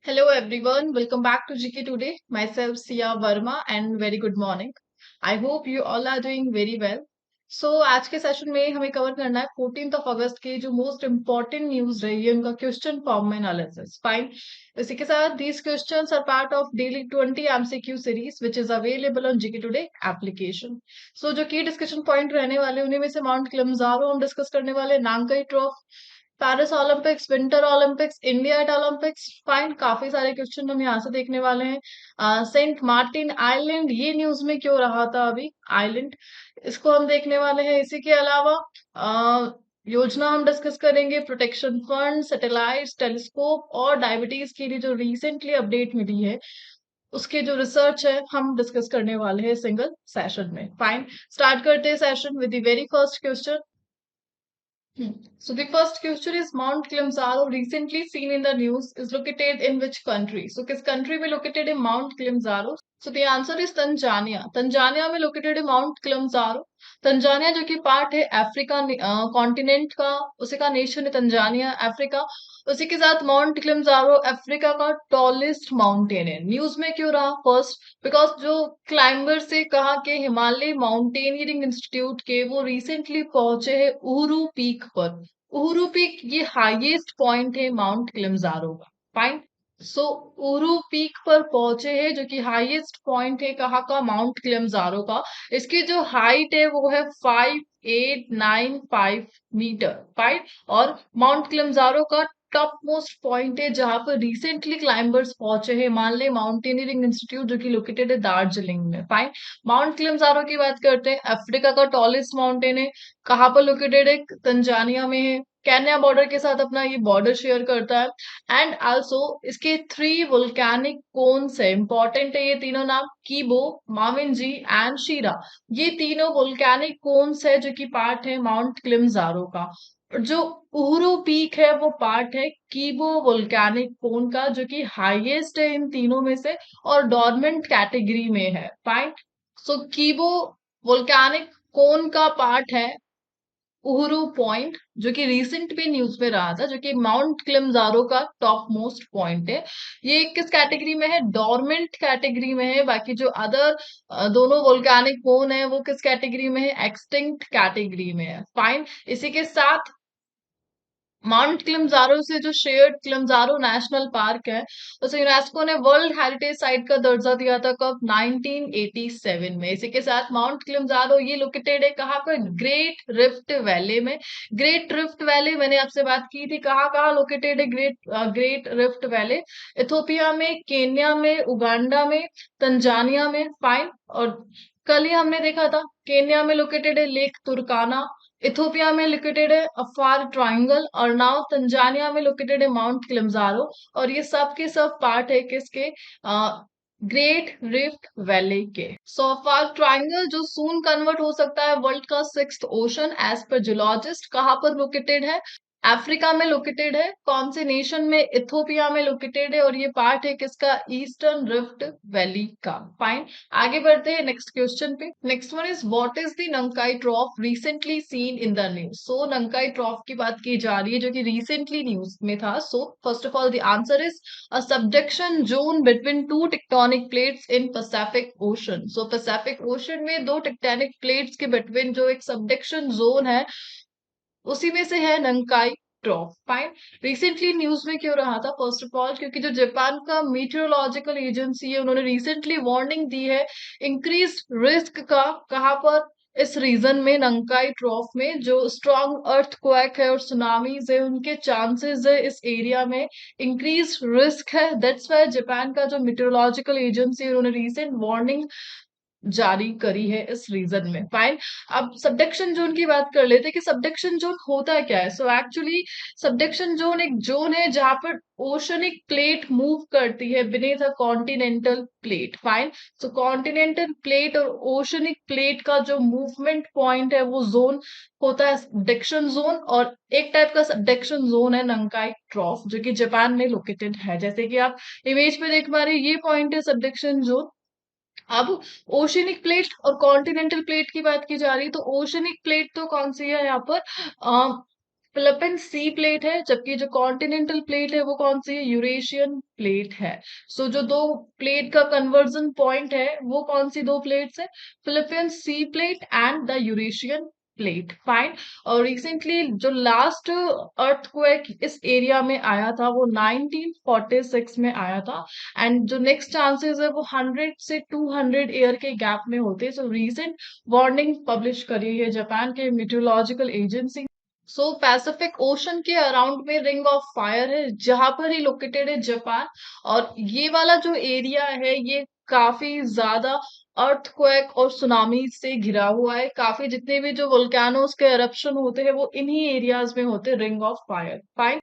Hello everyone, welcome back to GK Today. Myself Sia Verma and very good morning. I hope you all are doing very well. आज के session में हमें cover करना है 14th of अगस्त के जो most important news रही है उनका क्वेश्चन फॉर्म में एनालिसिस फाइन। इसी के साथ these questions are part of daily 20 MCQ series which is available on GK today application. जो की डिस्कशन पॉइंट रहने वाले उन्हीं में से माउंट किलिमंजारो हम डिस्कस करने वाले, Nankai trough, Paris Olympics, winter Olympics, India at Olympics. Fine, काफी सारे क्वेश्चन हम यहाँ से देखने वाले हैं। सेंट मार्टिन आइलैंड, ये न्यूज में क्यों रहा था अभी आइलैंड, इसको हम देखने वाले हैं। इसी के अलावा योजना हम डिस्कस करेंगे, प्रोटेक्शन फंड, सैटेलाइट्स, टेलीस्कोप और डायबिटीज के लिए जो रिसेंटली अपडेट मिली है उसके जो रिसर्च है हम डिस्कस करने वाले हैं सिंगल सेशन में। फाइन, स्टार्ट करते हैं session with the very first question. So the first question is Mount Kilimanjaro recently seen in the news is located in which country? So किस country में located है Mount Kilimanjaro? So the answer is Tanzania. Tanzania में located है Mount Kilimanjaro। Tanzania जो कि part है Africa continent का, उसी का नेशन है तंजानिया, अफ्रीका। उसी के साथ माउंट किलिमंजारो अफ्रीका का टॉलेस्ट माउंटेन है। न्यूज में क्यों रहा? फर्स्ट, बिकॉज जो क्लाइंबर से कहा कि हिमालय माउंटेनियरिंग इंस्टीट्यूट के वो रिसेंटली पहुंचे हैं उहुरू पीक पर। उहुरू पीक ये हाईएस्ट पॉइंट है माउंट किलिमंजारो का। फाइन, सो उहुरू पीक पर पहुंचे हैं जो कि हाईएस्ट पॉइंट है कहाँ का? माउंट किलिमंजारो का। इसकी जो हाइट है वो है 5895 मीटर। फाइन, और माउंट किलिमंजारो का टॉप मोस्ट पॉइंट है जहां पर रिसेंटली क्लाइंबर्स पहुंचे हैं, मान ले माउंटेनियरिंग इंस्टीट्यूट जो कि लोकेटेड है दार्जिलिंग में। फाइन, माउंट किलिमंजारो की बात करते हैं, अफ्रीका का टॉलेस्ट माउंटेन है। कहाँ पर लोकेटेड है? तंजानिया में है। केन्या बॉर्डर के साथ अपना ये बॉर्डर शेयर करता है। एंड आल्सो इसके 3 वोल्केनिक कोन्स है, इंपॉर्टेंट है ये तीनों नाम, कीबो, माविंजी एंड शीरा। ये तीनों वोल्केनिक कोन्स है जो कि पार्ट है माउंट किलिमंजारो का। जो उहुरू पीक है वो पार्ट है कीबो वोल्केनिक कोन का जो कि हाईएस्ट है इन तीनों में से और डॉर्मेंट कैटेगरी में है। फाइन, सो कीबो वोल्केनिक कोन का पार्ट है उहुरू पॉइंट जो कि रिसेंट पे न्यूज में रहा था, जो कि माउंट किलिमंजारो का टॉप मोस्ट पॉइंट है। ये किस कैटेगरी में है? डॉर्मेंट कैटेगरी में है। बाकी जो अदर दोनों वोल्केनिक कोन है वो किस कैटेगरी में है? एक्सटिंक्ट कैटेगरी में है। फाइन, इसी के साथ माउंट किलिमंजारो से जो शेयर्ड किलिमंजारो नेशनल पार्क है उसे यूनेस्को ने वर्ल्ड हेरिटेज साइट का दर्जा दिया था कब? 1987 में। इसी के साथ माउंट किलिमंजारो ये लोकेटेड है कहाँ पर? ग्रेट रिफ्ट वैली में। ग्रेट रिफ्ट वैली मैंने आपसे बात की थी, कहाँ कहाँ लोकेटेड है ग्रेट रिफ्ट वैली? इथोपिया में, केन्या में, उगांडा में, तंजानिया में। फाइन, और कल ही हमने देखा था केन्या में लोकेटेड है लेक तुर्काना, इथोपिया में लोकेटेड है अफार ट्रायंगल, और नाउ तंजानिया में लोकेटेड है माउंट किलिमंजारो। और ये सब के सब पार्ट है किसके? ग्रेट रिफ्ट वैली के। सो अफार ट्रायंगल जो सून कन्वर्ट हो सकता है वर्ल्ड का 6th ocean as per geologist, कहाँ पर लोकेटेड है? अफ्रीका में लोकेटेड है। कौन से नेशन में? इथोपिया में लोकेटेड है। और ये पार्ट है किसका? ईस्टर्न रिफ्ट वैली का। फाइन, आगे बढ़ते हैं नेक्स्ट क्वेश्चन पे। Next one is what is the Nankai trough recently seen in the news? So Nankai trough की बात की जा रही है जो कि रिसेंटली न्यूज में था। So first of all the answer is a subduction zone between two tectonic plates in Pacific ocean. So Pacific ocean में दो टेक्टोनिक प्लेट्स के बिटवीन जो एक सबडक्शन जोन है उसी में से है नंकाई ट्रॉफ। फाइन, रिसेंटली न्यूज में क्यों रहा था? फर्स्ट ऑफ ऑल क्योंकि जो जापान का मीटियोरोलॉजिकल एजेंसी है उन्होंने रिसेंटली वार्निंग दी है इंक्रीज रिस्क का। कहाँ पर? इस रीजन में, नंकाई ट्रॉफ में जो स्ट्रॉन्ग अर्थक्वेक है और सुनामीज है उनके चांसेस है इस एरिया में, इंक्रीज रिस्क है। दैट्स वाई जापान का जो मीटियोरोलॉजिकल एजेंसी है उन्होंने रिसेंट वार्निंग जारी करी है इस रीजन में। फाइन, अब सबडक्शन जोन की बात कर लेते हैं कि सबडक्शन जोन होता क्या है। सो एक्चुअली सबडक्शन जोन एक जोन है जहां पर ओशनिक प्लेट मूव करती है बीनीथ अ कॉन्टिनेंटल प्लेट। फाइन, सो कॉन्टिनेंटल प्लेट और ओशनिक प्लेट का जो मूवमेंट पॉइंट है वो जोन होता है सबडक्शन जोन। और एक टाइप का सबडक्शन जोन है नंकाई ट्रॉफ जो कि जापान में लोकेटेड है। जैसे कि आप इमेज पे देख पा रहे हैं, ये पॉइंट है सबडक्शन जोन। अब ओशनिक प्लेट और कॉन्टिनेंटल प्लेट की बात की जा रही है तो ओशनिक प्लेट तो कौन सी है यहाँ पर? फिलिपीन सी प्लेट है, जबकि जो कॉन्टिनेंटल प्लेट है वो कौन सी है? यूरेशियन प्लेट है। सो जो दो प्लेट का कन्वर्जन पॉइंट है वो कौन सी दो प्लेट्स है? Philippine Sea plate and the Eurasian plate. Fine. और रिसेंटली जो लास्ट अर्थक्वेक इस एरिया में आया था वो 1946 में आया था। एंड जो नेक्स्ट चांसेस है वो 100 से 200 ईयर के गैप में होते हैं। सो रिसेंट वार्निंग पब्लिश करी है जापान के मीटियोलॉजिकल एजेंसी। सो पैसिफिक ओशन के अराउंड में रिंग ऑफ फायर है, जहां पर ही लोकेटेड है जापान। और ये वाला जो एरिया है ये काफी ज्यादा अर्थक्वेक और सुनामी से घिरा हुआ है। काफी जितने भी जो वोल्केनोस के eruption होते हैं वो इन्हीं एरियाज में होते हैं, रिंग ऑफ फायर।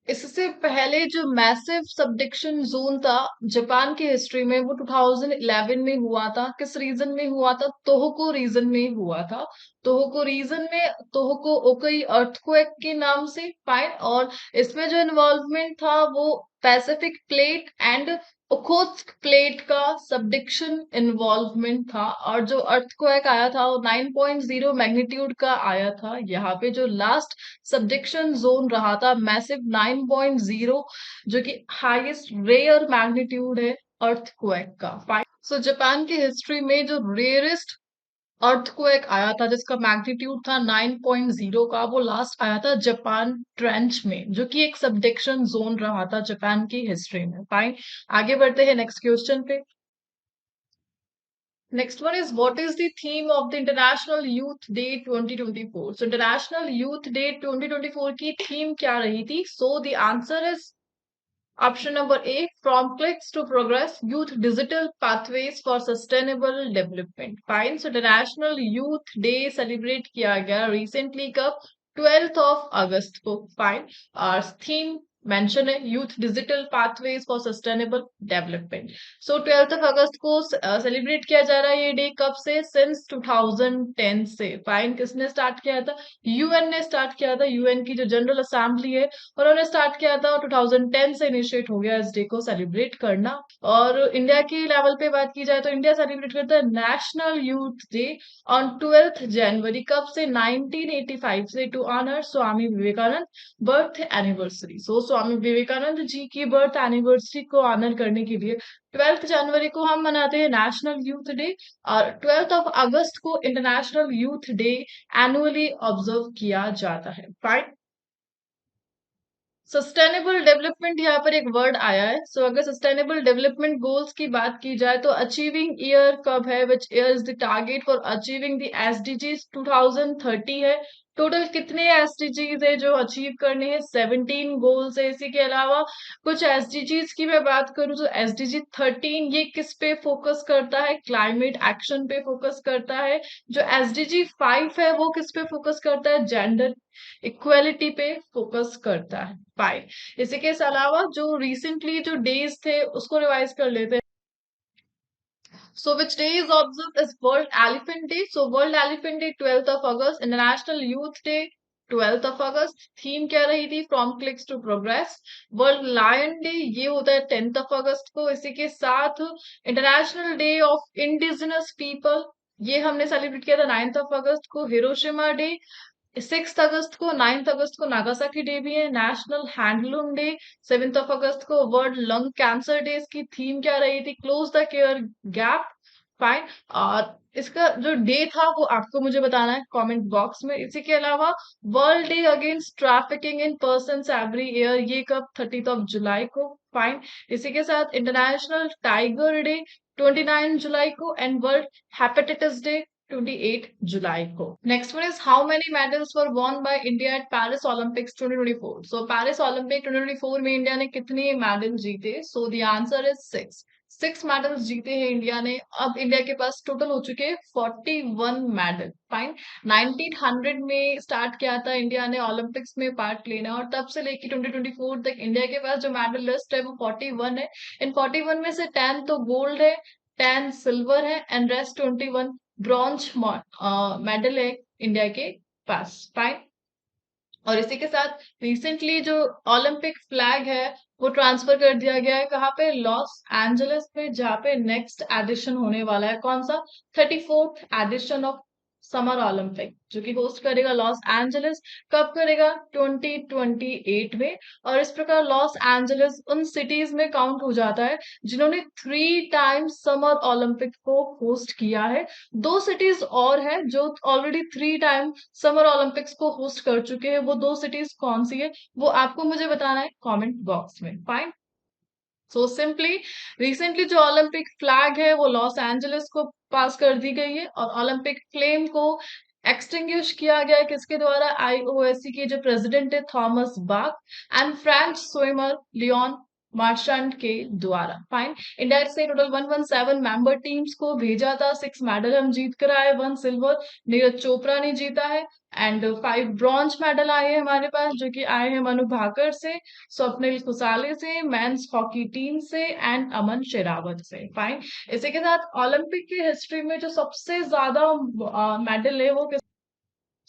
इससे पहले जो मैसिव सबडक्शन जोन था जापान की हिस्ट्री में वो 2011 में हुआ था। किस रीजन में हुआ था? तोहोको रीजन में हुआ था। तोहोको रीजन में तोहोको ओकई अर्थक्वेक के नाम से पाए। और इसमें जो इन्वॉल्वमेंट था वो Pacific plate and Okhotsk plate का सबडक्शन इन्वॉल्वमेंट था। और जो अर्थक्वेक आया था वो 9.0 मैग्नीट्यूड का आया था। यहाँ पे जो लास्ट सबडक्शन जोन रहा था मैसिव 9.0, जो कि हाईएस्ट रेयर मैग्नीट्यूड है अर्थक्वेक का। सो जापान की हिस्ट्री में जो रेयरेस्ट अर्थक्वेक आया था जिसका मैग्नीट्यूड था 9.0 का, वो लास्ट आया था जापान ट्रेंच में, जो कि एक सबडक्शन जोन रहा था जापान की हिस्ट्री में। फाइन। आगे बढ़ते हैं नेक्स्ट क्वेश्चन पे। Next one is, what is the theme of the International Youth Day 2024? So International Youth Day 2024 की थीम क्या रही थी? So the answer is option number A, from clicks to progress, youth digital pathways for sustainable development. Fine. So International Youth Day celebrate किया गया recently कब? 12th of August को। Fine. Our theme mention है youth digital pathways for sustainable development. So 12th अगस्त को celebrate किया जा रहा है ये डे। कब से? सिंस 2010 से। फाइन। किसने स्टार्ट किया था? यूएन ने स्टार्ट किया था। यूएन की जो जनरल असेंबली है उन्होंने स्टार्ट किया था। 2010 से इनिशिएट हो गया इस डे को सेलिब्रेट करना। और इंडिया के लेवल पे बात की जाए तो इंडिया सेलिब्रेट करता है national youth day on 12th January. कब से? 1985 से, to honour Swami Vivekananda birth anniversary. So Swami Vivekananda ji की बर्थ एनिवर्सरी को ऑनर करने के लिए 12th जनवरी को हम मनाते हैं नेशनल यूथ डे। और 12th ऑफ अगस्त को international youth day annually observe किया जाता है। फाइन। सस्टेनेबल डेवलपमेंट यहाँ पर एक वर्ड आया है। सो अगर सस्टेनेबल डेवलपमेंट गोल्स की बात की जाए तो अचीविंग ईयर कब है? Which year is the target for achieving the SDGs? 2030 है। टोटल कितने एसडीजीज है जो अचीव करने हैं? 17 गोल्स है। इसी के अलावा कुछ एसडीजीज की मैं बात करूं तो एसडीजी 13 ये किस पे फोकस करता है? क्लाइमेट एक्शन पे फोकस करता है। जो एसडीजी 5 है वो किस पे फोकस करता है? जेंडर इक्वेलिटी पे फोकस करता है। फाइन। इसी के अलावा जो रिसेंटली जो डेज थे उसको रिवाइज कर लेते हैं। So which day is observed as World Elephant Day? So World Elephant Day 12th of August, International Youth Day 12th of August। Theme क्या रही थी? From clicks to progress। World Lion Day ये होता है 10th of August को। इसी के साथ international day of indigenous people ये हमने सेलिब्रेट किया था 9th of August को। हिरोशिमा डे 6th अगस्त को। 9th अगस्त को नागासाकी डे भी है। National handloom day 7th of अगस्त को। वर्ल्ड लंग कैंसर डे की थीम क्या रही थी? Close the care gap. Fine. और इसका जो डे था वो आपको मुझे बताना है कमेंट बॉक्स में। इसी के अलावा world day against trafficking in persons every year ये कब? 30th ऑफ जुलाई को। फाइन। इसी के साथ इंटरनेशनल टाइगर डे 29 जुलाई को एंड वर्ल्ड हेपेटाइटिस डे 28 जुलाई को। Next one is, how many medals were won by India at Paris Olympics 2024? So Paris Olympic 2024 में India ने कितने मेडल जीते? सो द आंसर इज 6 मेडल्स जीते हैं इंडिया ने। अब इंडिया के पास टोटल हो चुके हैं 41 मेडल। फाइन। 1900 में स्टार्ट किया था इंडिया ने ओलंपिक्स में पार्ट लेना और तब से लेके 2024 तक इंडिया के पास जो मेडल लिस्ट है वो 41 है। इन 41 में से 10 तो गोल्ड है, 10 सिल्वर है एंड रेस्ट 21 ब्रॉन्ज मेडल है इंडिया के पास। फाइन। और इसी के साथ रिसेंटली जो ओलंपिक फ्लैग है वो ट्रांसफर कर दिया गया है कहाँ पे? लॉस एंजलिस में, जहाँ पे नेक्स्ट एडिशन होने वाला है। कौन सा? 34th addition of summer Olympic जो कि होस्ट करेगा लॉस एंजलिस। कब करेगा? 2028 में। और इस प्रकार लॉस एंजलिस उन सिटीज में काउंट हो जाता है जिन्होंने 3 टाइम्स समर ओलंपिक को होस्ट किया है। 2 सिटीज और है जो ऑलरेडी 3 टाइम समर ओलंपिक्स को होस्ट कर चुके हैं। वो 2 सिटीज कौन सी है वो आपको मुझे बताना है कमेंट बॉक्स में। फाइन। सो सिंपली रिसेंटली जो ओलंपिक फ्लैग है वो लॉस एंजलिस को पास कर दी गई है और ओलंपिक फ्लेम को एक्सटिंग्विश किया गया है किसके द्वारा? आईओएससी के जो प्रेसिडेंट है Thomas Bach and French swimmer Leon Marchand के द्वारा। फाइन। इंडिया से टोटल 117 मेंबर टीम्स को भेजा था। 6 मेडल हम जीत कर आए। 1 सिल्वर नीरज चोपड़ा ने जीता है एंड 5 ब्रॉन्ज मेडल आए हैं हमारे पास जो कि आए हैं मनु भाकर से, स्वप्निल कुसाले से, मेंस हॉकी टीम से एंड अमन शेरावत से। फाइन। इसी के साथ ओलंपिक की हिस्ट्री में जो सबसे ज्यादा मेडल है वो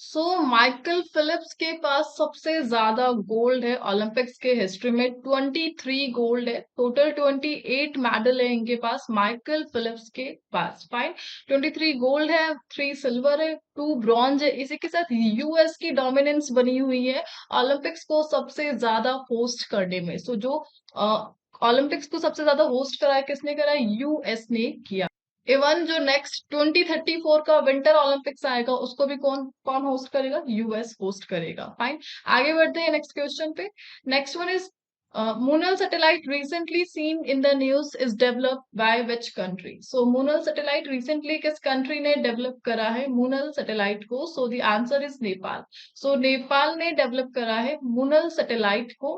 सो माइकल फिलिप्स के पास सबसे ज्यादा गोल्ड है ओलंपिक्स के हिस्ट्री में। 23 गोल्ड है। टोटल 28 मेडल है इनके पास माइकल फिलिप्स के पास। फाइन। 23 गोल्ड है, 3 सिल्वर है, 2 ब्रॉन्ज है। इसी के साथ यूएस की डोमिनेंस बनी हुई है ओलंपिक्स को सबसे ज्यादा होस्ट करने में। सो जो ओलंपिक्स को सबसे ज्यादा होस्ट करा है किसने करा है? यूएस ने किया। इवन जो नेक्स्ट 2034 का विंटर ओलंपिक्स आएगा उसको भी कौन कौन होस्ट करेगा? यूएस होस्ट करेगा। फाइन। आगे बढ़ते हैं नेक्स्ट क्वेश्चन पे। Next one is Munal satellite recently seen in the news is developed by which country? So Munal satellite recently किस कंट्री ने डेवलप करा है मूनल सैटेलाइट को? So the answer is Nepal. So Nepal ने डेवलप करा है मूनल सैटेलाइट को।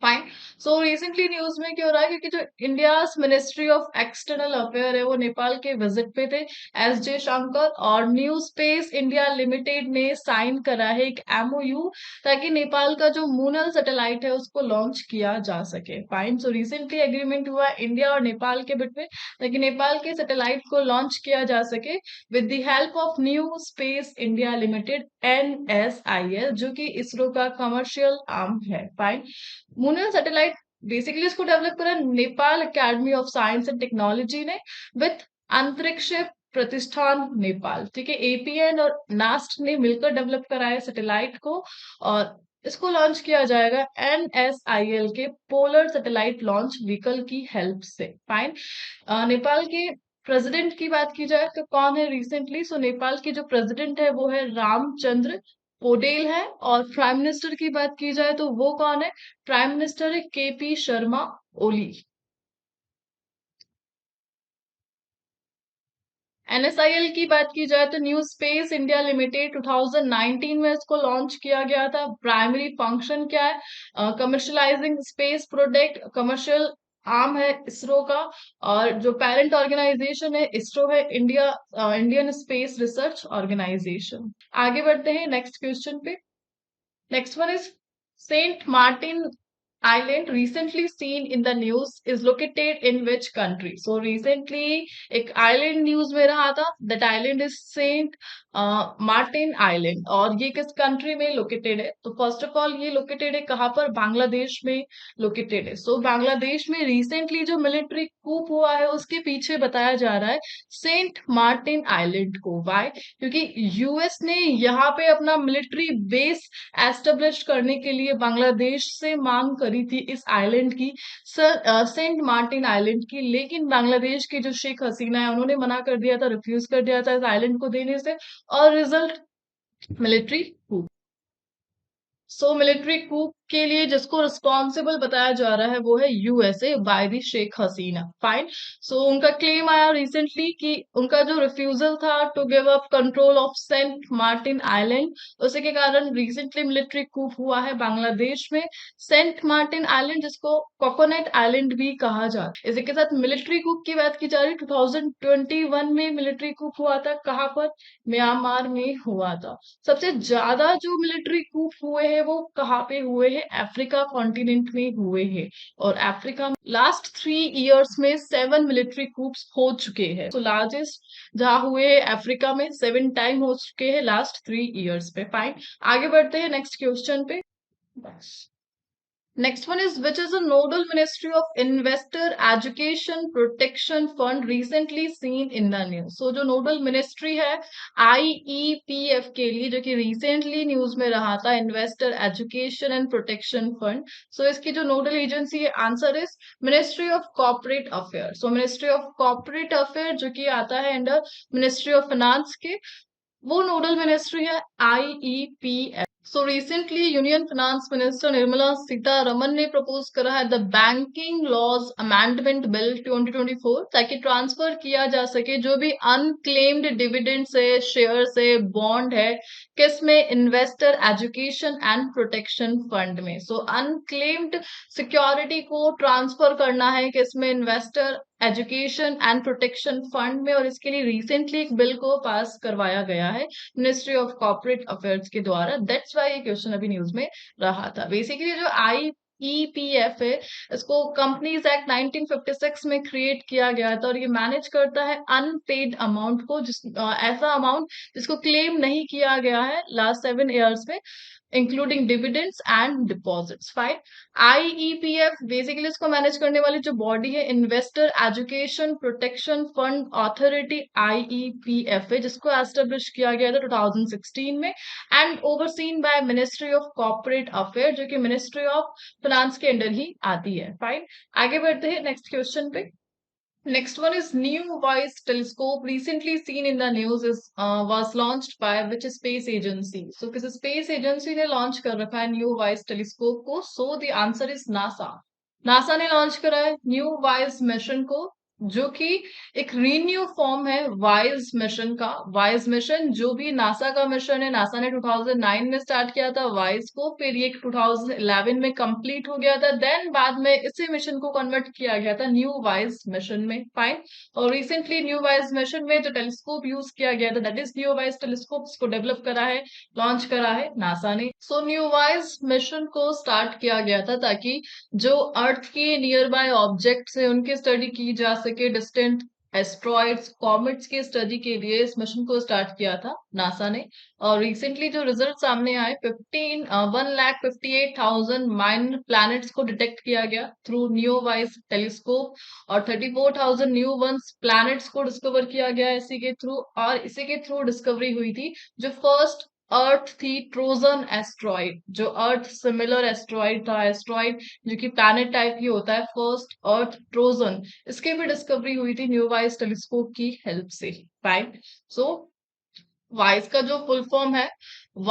फाइन। सो रिसेंटली न्यूज में क्या हो रहा है क्योंकि जो India ministry of external affair है वो नेपाल के विजिट पे थे एस जे शंकर और न्यू स्पेस इंडिया लिमिटेड ने साइन करा है एक एमओयू ताकि नेपाल का जो मूनल सैटेलाइट है उसको लॉन्च किया जा सके। फाइन। सो रिसेंटली एग्रीमेंट हुआ इंडिया और नेपाल के बीच में ताकि नेपाल के सैटेलाइट को लॉन्च किया जा सके with the help of new space India limited NSIL जो कि इसरो का कमर्शियल आर्म है। फाइन। मूनल सैटेलाइट बेसिकली इसको डेवलप करा Nepal academy of science and technology ने विथ अंतरिक्ष प्रतिष्ठान नेपाल। ठीक है। एपीएन और नास्ट ने मिलकर डेवलप कराया सैटेलाइट को और इसको लॉन्च किया जाएगा NSIL के पोलर सैटेलाइट लॉन्च व्हीकल की हेल्प से। फाइन। नेपाल के प्रेसिडेंट की बात की जाए तो कौन है रिसेंटली? सो नेपाल के जो प्रेसिडेंट है वो है रामचंद्र पोडेल है और प्राइम मिनिस्टर की बात की जाए तो वो कौन है? प्राइम मिनिस्टर है केपी शर्मा ओली। NSIL की बात की जाए तो न्यू स्पेस इंडिया लिमिटेड 2019 में इसको लॉन्च किया गया था। प्राइमरी फंक्शन क्या है? कमर्शलाइजिंग स्पेस प्रोडक्ट। कमर्शियल आर्म है इसरो का और जो पेरेंट ऑर्गेनाइजेशन है इसरो है इंडियन स्पेस रिसर्च ऑर्गेनाइजेशन। आगे बढ़ते हैं नेक्स्ट क्वेश्चन पे। Next one is Saint Martin Island recently seen in the news is located in which country? So recently एक island news में रहा था that island is Saint Martin Island और ये किस country में located है? तो first of all ये located है कहाँ पर? बांग्लादेश में located है। So बांग्लादेश में recently जो military coup हुआ है उसके पीछे बताया जा रहा है सेंट मार्टिन आइलैंड को। वाई? क्योंकि यूएस ने यहाँ पे अपना मिलिट्री बेस एस्टेब्लिश करने के लिए बांग्लादेश से मांग करी थी इस आइलैंड की, सेंट मार्टिन आइलैंड की, लेकिन बांग्लादेश की जो शेख हसीना है उन्होंने मना कर दिया था, रिफ्यूज कर दिया था इस आइलैंड को देने से और रिजल्ट मिलिट्री coup। सो मिलिट्री coup के लिए जिसको रिस्पॉन्सिबल बताया जा रहा है वो है USA by the Sheikh Hasina. Fine. So उनका क्लेम आया रिसेंटली कि उनका जो रिफ्यूजल था to give up control of Saint Martin island उसी के कारण रिसेंटली मिलिट्री coup हुआ है बांग्लादेश में सेंट मार्टिन आइलैंड जिसको कोकोनट आइलैंड भी कहा जाता है। इसी के साथ मिलिट्री coup की बात की जा रही है 2021 में मिलिट्री coup हुआ था। कहाँ पर? म्यांमार में हुआ था। सबसे ज्यादा जो मिलिट्री coup हुए हैं वो कहाँ पे हुए हैं? अफ्रीका कॉन्टिनेंट में हुए हैं और अफ्रीका में लास्ट 3 इयर्स में 7 मिलिट्री coups हो चुके हैं। तो लार्जेस्ट जहाँ हुए हैं अफ्रीका में 7 टाइम हो चुके हैं लास्ट 3 इयर्स पे। फाइन। आगे बढ़ते हैं नेक्स्ट क्वेश्चन पे। बस Next one is which is a nodal ministry of investor education protection fund recently seen in the news. So जो nodal ministry है IEPF के लिए जो कि recently news में रहा था investor education and protection fund. So इसकी जो nodal agency है answer is Ministry of Corporate Affairs. So Ministry of Corporate Affairs जो कि आता है under Ministry of Finance के वो नोडल मिनिस्ट्री है IEPF. So recently union finance minister Nirmala Sitharaman ने प्रपोज करा है the banking laws amendment bill 2024 ताकि ट्रांसफर किया जा सके जो भी अनक्लेम्ड डिविडेंड से शेयर से बॉन्ड है किसमें investor education and protection fund में. सो अनक्लेम्ड सिक्योरिटी को ट्रांसफर करना है किसमें investor education and protection fund में और इसके लिए रिसेंटली एक बिल को पास करवाया गया है मिनिस्ट्री ऑफ कॉर्पोरेट अफेयर्स के द्वारा. दैट्स व्हाई ये क्वेश्चन अभी न्यूज में रहा था. बेसिकली जो IEPF है इसको कंपनीज एक्ट 1956 में क्रिएट किया गया था और ये मैनेज करता है अनपेड अमाउंट को ऐसा अमाउंट जिसको क्लेम नहीं किया गया है लास्ट 7 years में including dividends and deposits. Fine. IEPF basically इसको मैनेज करने वाली जो बॉडी है investor education protection fund authority IEPF है जिसको एस्टेब्लिश किया गया था 2016 में and overseen by ministry of corporate affair जो कि मिनिस्ट्री ऑफ फाइनेंस के अंडर ही आती है. फाइन. आगे बढ़ते हैं नेक्स्ट क्वेश्चन पे. Next one is New Wise telescope recently seen in the news is was launched by which space agency? So किस space agency ने launch कर रखा है New Wise telescope को? So the answer is NASA. NASA ने launch करा है New Wise mission को जो कि एक रीन्यू फॉर्म है वाइज मिशन का. वाइज मिशन जो भी नासा का मिशन है नासा ने 2009 में स्टार्ट किया था वाइज को फिर ये 2011 में कंप्लीट हो गया था देन बाद में इसी मिशन को कन्वर्ट किया गया था न्यू वाइज मिशन में. फाइन. और रिसेंटली न्यू वाइज मिशन में जो टेलीस्कोप यूज किया गया था that is new wise telescope इसको डेवलप करा है लॉन्च करा है नासा ने. सो न्यू वाइज मिशन को स्टार्ट किया गया था ताकि जो अर्थ के नियर बाय ऑब्जेक्ट्स है उनकी स्टडी की जा सके. डिस्टेंट एस्ट्रॉइड्स कॉमेट्स की स्टडी के लिए इस मिशन को स्टार्ट किया था नासा ने. और रिसेंटली जो रिजल्ट सामने आए 1,58,000 माइनर प्लैनेट्स को डिटेक्ट किया गया थ्रू न्यू वाइज टेलीस्कोप और 34,000 न्यू वंस प्लैनेट्स को डिस्कवर किया गया इसी के थ्रू. और इसी के थ्रू डिस्कवरी हुई थी जो फर्स्ट अर्थ थी ट्रोजन एस्ट्रॉइड जो अर्थ सिमिलर एस्ट्रॉइड था. एस्ट्रॉइड जो कि प्लैनेट टाइप ही होता है फर्स्ट अर्थ ट्रोजन इसके भी डिस्कवरी हुई थी न्यू वाइज टेलीस्कोप की हेल्प से. फाइन. सो वाइज का जो फुल फॉर्म है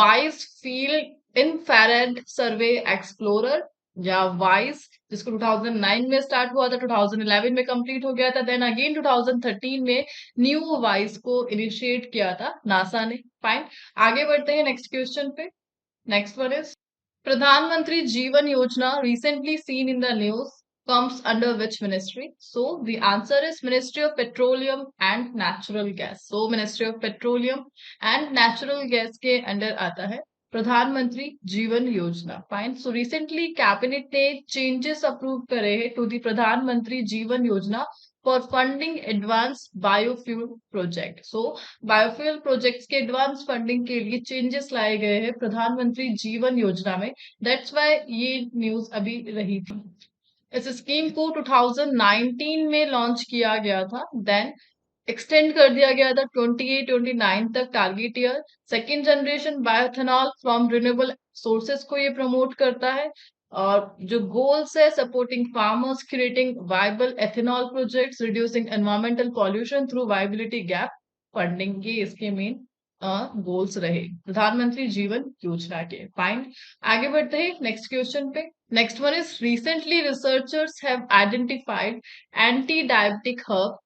वाइज फील्ड इंफ्रारेड सर्वे एक्सप्लोरर या वाइज जिसको 2009 में स्टार्ट हुआ था 2011 में कंप्लीट हो गया था देन अगेन 2013 में न्यू वाइज को इनिशिएट किया था नासा ने. फाइन. आगे बढ़ते हैं नेक्स्ट क्वेश्चन पे. नेक्स्ट वन इज प्रधानमंत्री जीवन योजना recently seen in the news comes under which ministry? So the answer is Ministry of Petroleum and Natural Gas. So Ministry of Petroleum and Natural Gas के under आता है प्रधानमंत्री जीवन योजना. फाइन. सो रिसेंटली कैबिनेट ने changes approve करे हैं to the प्रधानमंत्री जीवन योजना for funding advance biofuel project. So biofuel projects के एडवांस फंडिंग के लिए चेंजेस लाए गए हैं प्रधानमंत्री जीवन योजना में. दैट्स व्हाई ये न्यूज अभी रही थी. इस स्कीम को 2019 में लॉन्च किया गया था देन एक्सटेंड कर दिया गया था 28-29 तक target year. Second generation bioethanol from renewable sources को ये प्रमोट करता है और जो गोल्स है supporting farmers creating viable ethanol projects reducing environmental pollution through viability gap funding ये इसके मेन गोल्स रहे प्रधानमंत्री जीवन योजना के. फाइन. आगे बढ़ते हैं नेक्स्ट क्वेश्चन पे. Next one is recently researchers have identified anti diabetic herb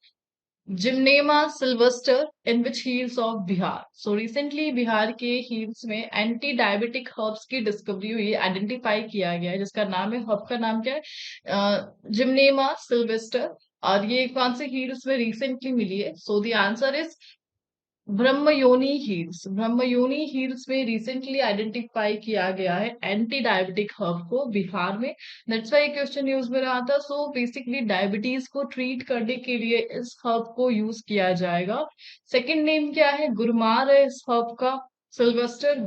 Gymnema Sylvester in which hills of Bihar. So recently Bihar के हिल्स में एंटी डायबिटिक हर्ब्स की डिस्कवरी हुई आइडेंटिफाई किया गया है जिसका नाम है हर्ब का नाम क्या है जिम्नेमा सिल्वेस्टर और ये कौन से हिल्स में रिसेंटली मिली है. सो the answer is Brahmayoni hills. Brahmayoni hills में रिसेंटली आइडेंटिफाई किया गया है एंटी डायबिटिक हर्ब को बिहार में. दैट्स व्हाई क्वेश्चन न्यूज में रहा था. सो बेसिकली डायबिटीज को ट्रीट करने के लिए इस हर्ब को यूज किया जाएगा. सेकंड नेम क्या है गुरमार है इस हर्ब का सिल्वेस्टर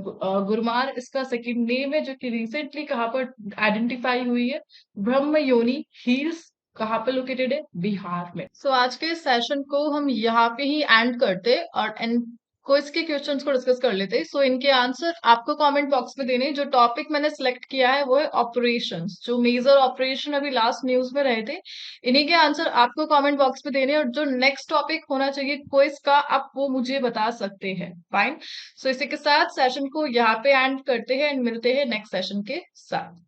गुरमार इसका सेकंड नेम है, जो कि रिसेंटली कहाँ पर आइडेंटिफाई हुई है? ब्रह्म योनि हिल्स कहाँ पे लोकेटेड है? बिहार में। सो आज के सेशन को हम यहाँ पे ही एंड करते और एंड क्विज के क्वेश्चंस को डिस्कस कर लेते। सो इनके आंसर आपको कमेंट बॉक्स में देने। जो टॉपिक मैंने सिलेक्ट किया है वो है ऑपरेशंस, जो मेजर ऑपरेशन अभी लास्ट न्यूज में रहे थे, इन्हीं के आंसर आपको कमेंट बॉक्स में देने। और जो नेक्स्ट टॉपिक होना चाहिए क्विज का, आप वो मुझे बता सकते हैं। फाइन। सो इसी के साथ सेशन को यहाँ पे एंड करते हैं एंड मिलते हैं नेक्स्ट सेशन के साथ।